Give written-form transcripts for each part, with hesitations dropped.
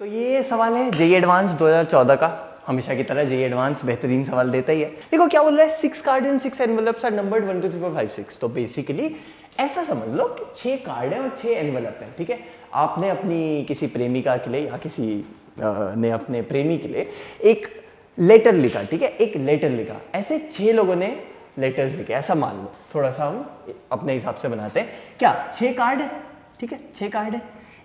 तो ये सवाल है जेईई एडवांस 2014 का। हमेशा की तरह जेईई एडवांस बेहतरीन सवाल देता ही है। देखो क्या बोल रहा है, 6 card in 6 envelopes are numbered 1 2 3 4 5 6। तो बेसिकली ऐसा समझ लो कि 6 कार्ड हैं और 6 एनवेलप हैं। ठीक है, आपने अपनी किसी प्रेमिका के लिए या किसी ने अपने प्रेमी के लिए एक लेटर लिखा। ठीक है, एक लेटर लिखा, ऐसे 6 लोगों ने लेटर्स लिखे, ऐसा मान लो। थोड़ा सा हम अपने हिसाब से बनाते हैं। क्या 6 कार्ड है? ठीक है, 6 कार्ड है।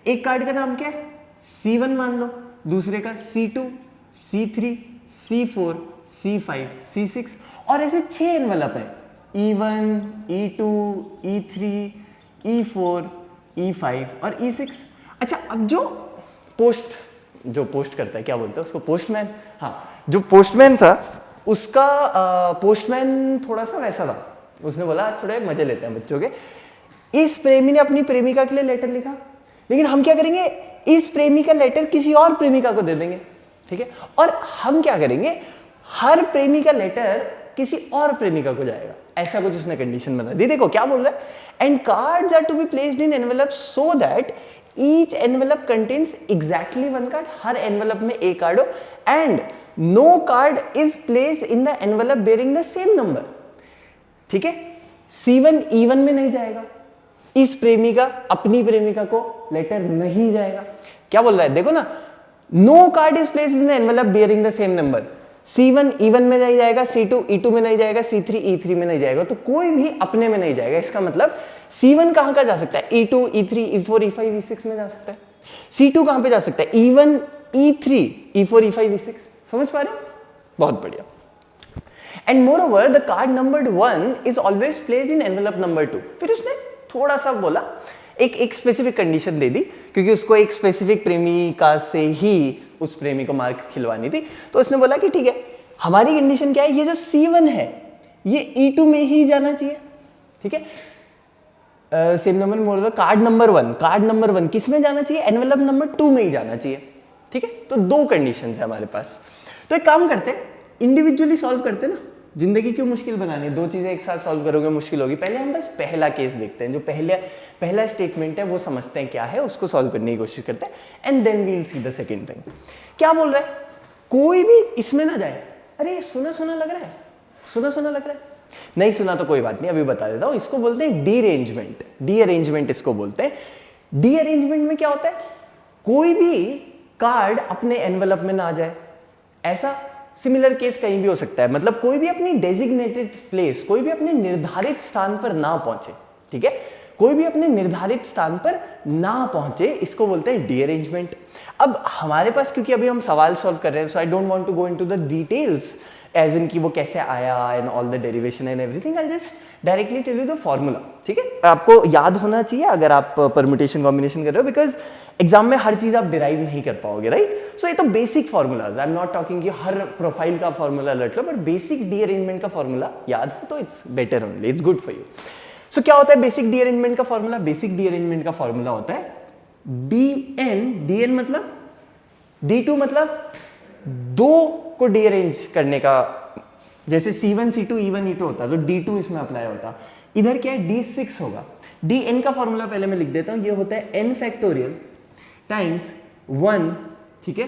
एक कार्ड का नाम क्या है? C1 मान लो, दूसरे का C2, C3, C4, C5, C6 और ऐसे 6 एनवेलप है, E1, E2, E3, E4, E5 और E6। अच्छा, अब जो पोस्ट करता है, क्या बोलते हैं उसको, पोस्टमैन। हाँ, जो पोस्टमैन था उसका पोस्टमैन थोड़ा सा वैसा था। उसने बोला थोड़े मजे लेते हैं बच्चों के। इस प्रेमी ने अपनी प्रेमिका के लिए लेटर लिखा, लेकिन हम क्या करेंगे, इस प्रेमी का लेटर किसी और प्रेमिका को दे देंगे। ठीक है, और हम क्या करेंगे, हर प्रेमी का लेटर किसी और प्रेमिका को जाएगा। ऐसा कुछ उसने कंडीशन बना दी। देखो क्या बोल रहा है, and cards are to be placed in envelope so that each envelope contains exactly 1 card. हर एनवेलप में एक कार्ड हो, and no card is placed in the envelope bearing the same number. ठीक है, C1 E1 में नहीं जाएगा, इस प्रेमिका अपनी प्रेमिका को लेटर नहीं जाएगा। क्या बोल रहा है, देखो ना, no card is placed in the envelope bearing the same number. C1 E1 में नहीं जाएगा, C2 E2 में नहीं जाएगा, C3 E3 में नहीं जाएगा, तो कोई भी अपने में नहीं जाएगा। इसका मतलब C1 कहां का जा सकता है, E2 E3 E4 E5 E6 में जा सकता है। C2 कहां पे जा सकता है, E1 E3 E4 E5 E6। समझ पा रहे हो? बहुत बढ़िया। And more over the card numbered 1 is always placed in envelope number 2। फिर उसने थोड़ा सा बोला, एक स्पेसिफिक कंडीशन दे दी, क्योंकि उसको एक स्पेसिफिक प्रेमिका से ही उस प्रेमी को मार्क खिलवानी थी। तो उसने बोला कि ठीक है, हमारी कंडीशन क्या है, ये जो C1 है ये E2 में ही जाना चाहिए। ठीक है, सेम नंबर मोर कार्ड नंबर 1 किस में जाना चाहिए, एनवेलप नंबर 2 में ही जाना चाहिए। ठीक है, तो 2 कंडीशन है हमारे पास। तो एक काम करते हैं, इंडिविजुअली सॉल्व करते ना, जिंदगी क्यों मुश्किल बनानी, 2 चीजें एक साथ सॉल्व करोगे मुश्किल होगी। पहले हम बस पहला केस देखते हैं, जो पहला स्टेटमेंट है वो समझते हैं क्या है, उसको सॉल्व करने की कोशिश करते हैं, and then we will see the second thing. क्या बोल रहा है, कोई भी इसमें ना जाए। अरे सुना सुना लग रहा है, सुना सुना लग रहा है। नहीं सुना तो कोई बात नहीं, अभी बता देता हूं। इसको बोलते हैं डीअरेंजमेंट। डीअरेंजमेंट इसको बोलते हैं। डीअरेंजमेंट में क्या होता है, कोई भी कार्ड अपने एनवेलप में ना जाए। ऐसा सिमिलर केस कहीं भी हो सकता है, मतलब कोई भी अपनी डेजिग्नेटेड प्लेस, कोई भी अपने निर्धारित स्थान पर ना पहुंचे। ठीक है, कोई भी अपने निर्धारित स्थान पर ना पहुंचे, इसको बोलते हैं डीअरेंजमेंट। अब हमारे पास, क्योंकि अभी हम सवाल सॉल्व कर रहे हैं, so I don't want to go into the details as in कि वो कैसे आया and all the derivation and everything. I just directly tell you the formula. ठीक है, आपको याद होना चाहिए अगर आप परम्यूटेशन कॉम्बिनेशन कर रहे हो, बिकॉज एग्जाम में हर चीज आप डिराइव नहीं कर पाओगे, राइट। सो ये तो basic formulas, I am not talking कि हर प्रोफाइल का फॉर्मूला रट लो, बट बेसिक डीअरेंजमेंट का फॉर्मूला याद हो तो it's better only, it's good for you. So क्या होता है बेसिक डीअरेंजमेंट का फॉर्मूला? बेसिक डीअरेंजमेंट का फॉर्मूला होता है DN मतलब D2 मतलब 2 को डीअरेंज करने का। जैसे C1 C2 E1 E2 होता है तो D2 इसमें अप्लाई होता। इधर क्या है, D6 होगा। DN का फॉर्मूला पहले मैं लिख देता हूं, ये होता है n फैक्टोरियल टाइम्स 1, ठीक है,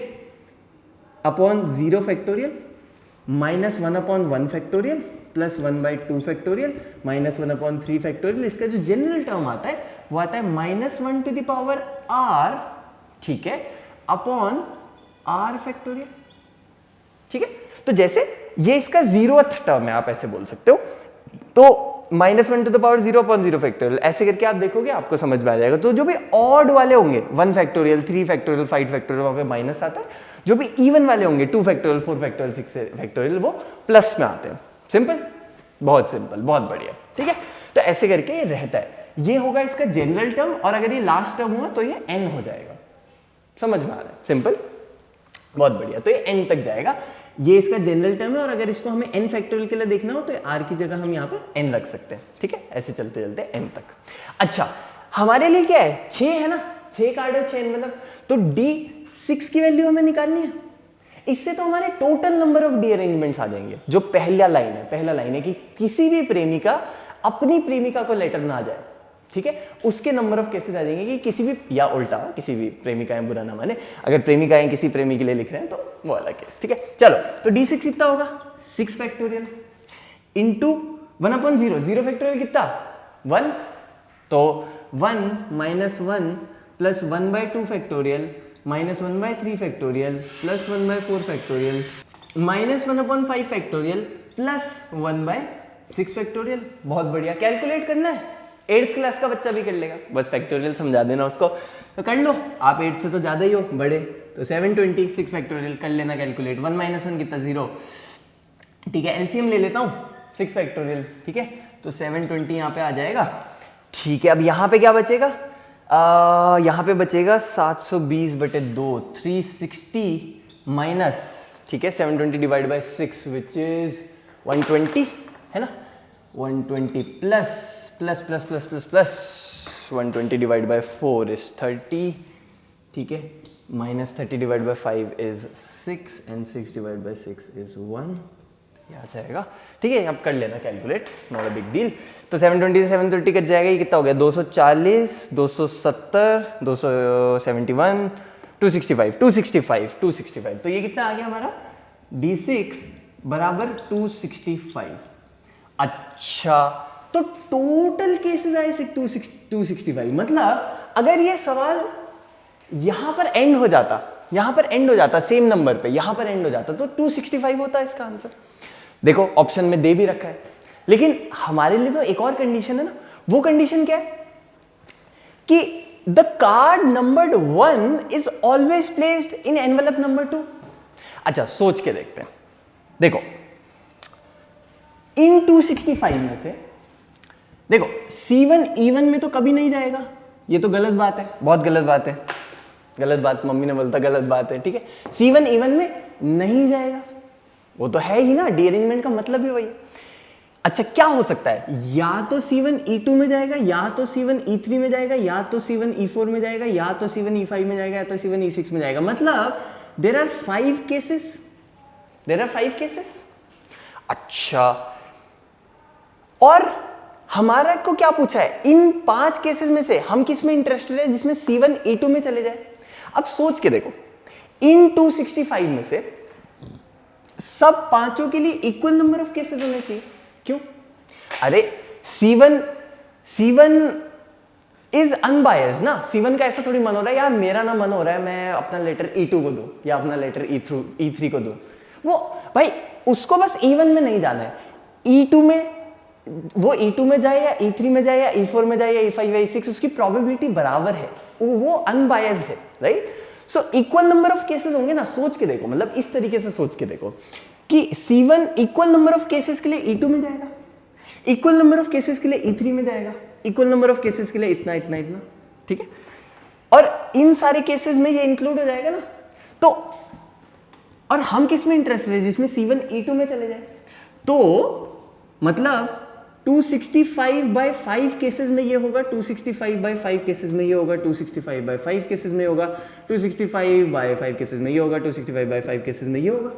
upon 0 factorial minus 1 upon 1 factorial plus 1/2 factorial minus 1 upon 3 factorial. इसका जो जनरल टर्म आता है वो आता है -1 टू द पावर r, ठीक है, अपॉन r फैक्टोरियल। ठीक है, तो जैसे ये इसका 0th टर्म है, आप ऐसे बोल सकते हो। तो -1 to the power 0 upon 0 factorial, ऐसे करके आप देखोगे आपको समझ में आ जाएगा। तो जो भी ऑड वाले होंगे 1 फैक्टोरियल 3 फैक्टोरियल 5 फैक्टोरियल वहां पे माइनस आता है। जो भी इवन वाले होंगे 2 फैक्टोरियल 4 फैक्टोरियल 6 फैक्टोरियल वो प्लस में आते हैं। सिंपल, बहुत सिंपल, बहुत बढ़िया। ठीक है, तो ऐसे करके ये रहता है। ये होगा इसका जनरल टर्म, और अगर ये लास्ट टर्म हुआ तो ये n हो जाएगा। समझ में आ रहा है? सिंपल, बहुत बढ़िया। तो ये n तक जाएगा, ये इसका जनरल टर्म है। और अगर इसको हमें n फैक्टोरियल के लिए देखना हो तो r की जगह हम यहाँ पे n रख सकते हैं। ठीक है, ऐसे चलते चलते n तक। अच्छा, हमारे लिए क्या है, 6 है ना, 6 कार्ड है, 6 एनवेलप। तो D6 की वैल्यू हमें निकालनी है। इससे तो हमारे टोटल नंबर ऑफ डीअरेंजमेंट्स आ जाएंगे। जो पहला लाइन है कि किसी भी प्रेमिका अपनी प्रेमिका को लेटर ना जाए। ठीक है, उसके नंबर ऑफ केसेस आ जाएंगे कि किसी भी, या उल्टा किसी भी प्रेमिकाएं बुरा ना माने, अगर प्रेमिकाएं किसी प्रेमी के लिए लिख रहे हैं तो वो वाला केस। ठीक है, चलो तो d6 कितना होगा 6 फैक्टोरियल इंटू 1/0, 0 फैक्टोरियल कितना 1, तो 1 - 1 plus 1/2 factorial minus 1/3 factorial plus 1/4 factorial minus 1/5 factorial plus 1/6 factorial. बहुत बढ़िया, कैलकुलेट करना है, 8th क्लास का बच्चा भी कर लेगा, बस फैक्टोरियल समझा देना उसको, तो कर लो आप, 8 से तो ज़्यादा ही हो बड़े, तो 726 फैक्टोरियल कर लेना कैलकुलेट। 1 - 1 कितना 0, ठीक है, एलसीएम ले लेता हूँ 6 फैक्टोरियल, ठीक है, तो 720 यहाँ पे आ जाएगा। ठीक है, अब यहाँ पे क्या बचेगा, यहाँ पे बचेगा 720/2 360 माइनस, ठीक है, 720 डिवाइड बाई 6 विच इज 120, है ना, 120 plus plus plus plus plus plus 120 divide by 4 is 30, ठीक है, minus 30 divide by 5 is 6 and 6 divide by 6 is 1, ये आ जाएगा। ठीक है, अब कर लेना calculate, not a big deal. तो 720 से 730 कट जाएगा, ये कितना हो गया 240, 270, 271, 265, तो ये कितना आ गया हमारा d6 बराबर 265। अच्छा, तो टोटल केसेस आए 265, मतलब अगर ये सवाल यहां पर एंड हो जाता, सेम नंबर पे यहां पर एंड हो जाता, तो 265 होता है इसका आंसर। देखो ऑप्शन में दे भी रखा है, लेकिन हमारे लिए तो एक और कंडीशन है ना, वो कंडीशन क्या है कि the card numbered 1 is always placed in envelope number 2। अच्छा, सोच के देखते हैं, देखो इन 265 में से देखो C1 E1 में तो कभी नहीं जाएगा, ये तो गलत बात है, बहुत गलत बात है, गलत बात, मम्मी ने बोलता गलत बात है, ठीक है, C1 E1 में नहीं जाएगा, वो तो है ही ना, डीअरेंजमेंट का मतलब ही वही है। अच्छा, क्या हो सकता है, या तो C1 E2 में जाएगा, या तो C1 E3 में जाएगा, या तो C1 E4 में जाएगा, या तो C1 E5 में जाएगा, या तो C1 E6 में जाएगा, मतलब देयर आर 5 केसेस। अच्छा, और हमारा को क्या पूछा है, इन 5 केसेस में से हम किस में इंटरेस्टेड है, जिसमें C1 E2 में चले जाए। अब सोच के देखो, इन 265 में से सब पांचों के लिए इक्वल नंबर ऑफ केसेस होने चाहिए। क्यों? अरे C1 इज अनबायस्ड ना, C1 का ऐसा थोड़ी मन हो रहा है यार, मेरा ना मन हो रहा है मैं अपना लेटर E2 को दूं या अपना लेटर E3 को दूं, वो भाई उसको बस E1 में नहीं जाना है, E2 में, वो E2 में जाए या E3 में जाए या E4 में जाए या E5 या E6, उसकी प्रोबेबिलिटी बराबर है, वो अनबायस्ड है, right. So equal number of cases होंगे ना, सोच के देखो, मतलब इस तरीके से सोच के देखो कि C1 equal number of cases के लिए E2 में जाएगा, इक्वल नंबर ऑफ केसेस के लिए E3 में जाएगा, इक्वल नंबर ऑफ केसेस के लिए इतना इतना इतना, ठीक है, और इन सारे केसेस में ये इंक्लूड हो जाएगा ना। तो और हम किस में इंटरेस्टेड है, जिसमें C1 E2 में चले जाए, तो मतलब 265/5 केसेस में ये होगा, 265/5 केसेस में ये होगा, 265/5 केसेस में होगा, 265/5 केसेस में ये होगा, 265/5 केसेस में ये होगा।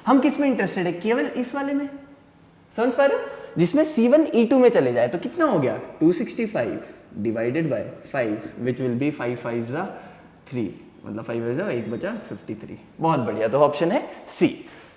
हम किस में इंटरेस्टेड है, केवल इस वाले में, समझ पा रहे हो, जिसमें C1 E2 में चले जाए, तो कितना हो गया 265 divided by 5 which will be 5 5 जा 3, मतलब 5 5 जा 1 बचा 53। बहुत बढ़िया, तो ऑप्शन है C,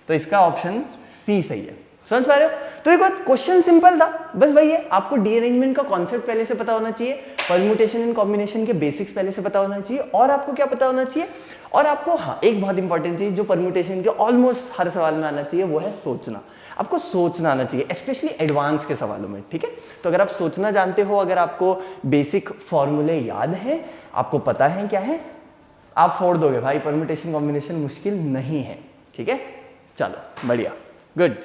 तो इसका ऑप्शन C सही है। समझ पा रहे हो? तो देखो क्वेश्चन सिंपल था, बस वही है, आपको रीअरेंजमेंट का कॉन्सेप्ट पहले से पता होना चाहिए, परम्यूटेशन एंड कॉम्बिनेशन के बेसिक्स पहले से पता होना चाहिए, और आपको क्या पता होना चाहिए, और आपको हाँ एक बहुत इंपॉर्टेंट चीज जो परम्यूटेशन के ऑलमोस्ट हर सवाल में आना चाहिए, वो है सोचना। आपको सोचना आना चाहिए, स्पेशली एडवांस के सवालों में, ठीक है। तो अगर आप सोचना जानते हो, अगर आपको बेसिक फॉर्मूले याद है, आपको पता है क्या है, आप फोड़ दोगे भाई, परम्यूटेशन कॉम्बिनेशन मुश्किल नहीं है, ठीक है। चलो बढ़िया, गुड।